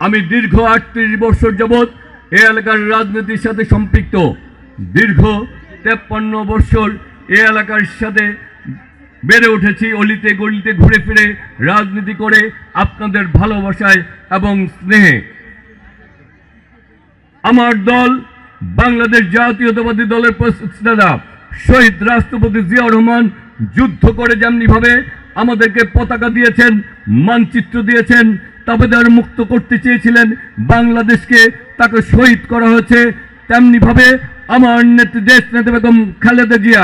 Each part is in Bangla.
আমি দীর্ঘ ৩৮ বছর যাবৎ এই এলাকার রাজনীতির সাথে সম্পৃক্ত। দীর্ঘ ৫৩ বছর এই এলাকার সাথে বেড়ে উঠেছি, অলিতে গলিতে ঘুরে ফিরে রাজনীতি করে আপনাদের ভালোবাসায় এবং স্নেহে। আমার দল বাংলাদেশ জাতীয়তাবাদী দলের প্রতিষ্ঠাতা শহীদ রাষ্ট্রপতি জিয়াউর রহমান যুদ্ধ করে যেমনিভাবে আমাদেরকে পতাকা দিয়েছেন, মানচিত্র দিয়েছেন, তাবেদার মুক্ত করতে চেয়েছিলেন বাংলাদেশকে, তাকে শহীদ করা হয়েছে। তেমনিভাবে আমার নেত্রী দেশ নেতা বেগম খালেদা জিয়া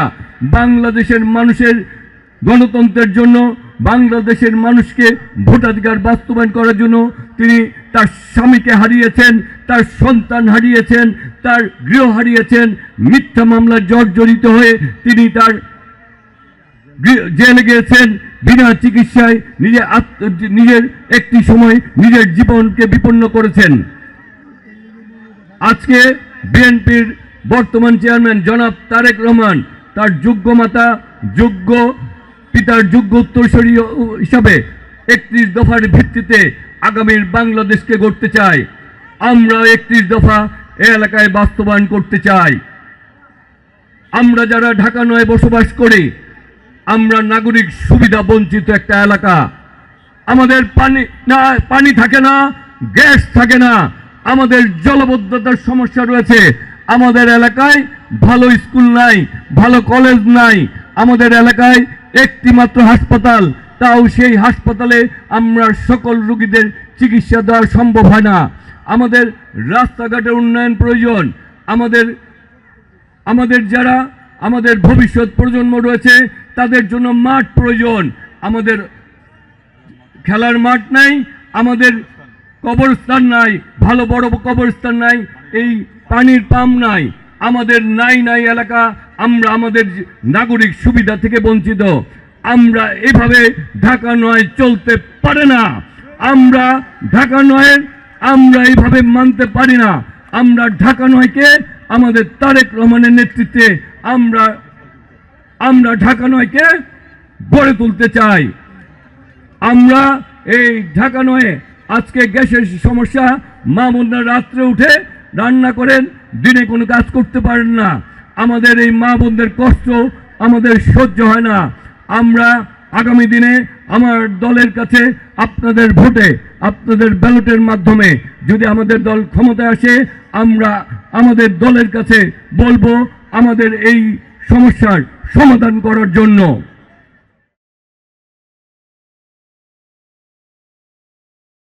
বাংলাদেশের মানুষের গণতন্ত্রের জন্য, বাংলাদেশের মানুষকে ভোটাধিকার বাস্তবায়ন করার জন্য তিনি তার স্বামীকে হারিয়েছেন, তার সন্তান হারিয়েছেন, তার গৃহ হারিয়েছেন। মিথ্যা মামলায় জর্জরিত হয়ে তিনি তার জেলে গিয়েছেন বিনা চিকিৎসায়, নিজের একটি সময় নিজের জীবনকে বিপন্ন করেছেন। আজকে বিএনপির বর্তমান চেয়ারম্যান জনাব তারেক রহমান তার যোগ্য মাতা, যোগ্য পিতার যোগ্য উত্তরসূরি হিসাবে ৩১ দফার ভিত্তিতে আগামীর বাংলাদেশকে গড়তে চাই। আমরা ৩১ দফা এ এলাকায় বাস্তবায়ন করতে চাই। আমরা যারা ঢাকা নয় বসবাস করি, আমরা নাগরিক সুবিধা বঞ্চিত একটা এলাকা। আমাদের পানি থাকে না, গ্যাস থাকে না, আমাদের জলবদ্ধতার সমস্যা রয়েছে। আমাদের এলাকায় ভালো স্কুল নাই, ভালো কলেজ নাই। আমাদের এলাকায় একটি মাত্র হাসপাতাল, তাও সেই হাসপাতালে আমরা সকল রোগীদের চিকিৎসা দেওয়া সম্ভব হয় না। আমাদের রাস্তাঘাটের উন্নয়ন প্রয়োজন। আমাদের যারা আমাদের ভবিষ্যৎ প্রজন্ম রয়েছে তাদের জন্য মাঠ প্রয়োজন। আমাদের খেলার মাঠ নাই, আমাদের কবরস্থান নাই, ভালো বড় কবরস্থান নাই, এই পানির পাম্প নাই, আমাদের নাই এলাকা। আমরা আমাদের নাগরিক সুবিধা থেকে বঞ্চিত। আমরা এভাবে ঢাকা নয় চলতে পারে না। আমরা ঢাকা নয় আমরা এইভাবে মানতে পারি না। আমরা ঢাকা নয়কে আমাদের তারেক রহমানের নেতৃত্বে আমরা ঢাকা নয়কে গড়ে তুলতে চাই। আমরা এই ঢাকা নয়ে আজকে গ্যাসের সমস্যা, মা বোনরা রাত্রে উঠে রান্না করেন, দিনে কোনো কাজ করতে পারেন না। আমাদের এই মা বোনদের কষ্ট আমাদের সহ্য হয় না। আমরা আগামী দিনে আমার দলের কাছে আপনাদের ভোটে, আপনাদের ব্যালটের মাধ্যমে যদি আমাদের দল ক্ষমতায় আসে, আমরা আমাদের দলের কাছে বলবো আমাদের এই সমস্যার সমাধান করার জন্য।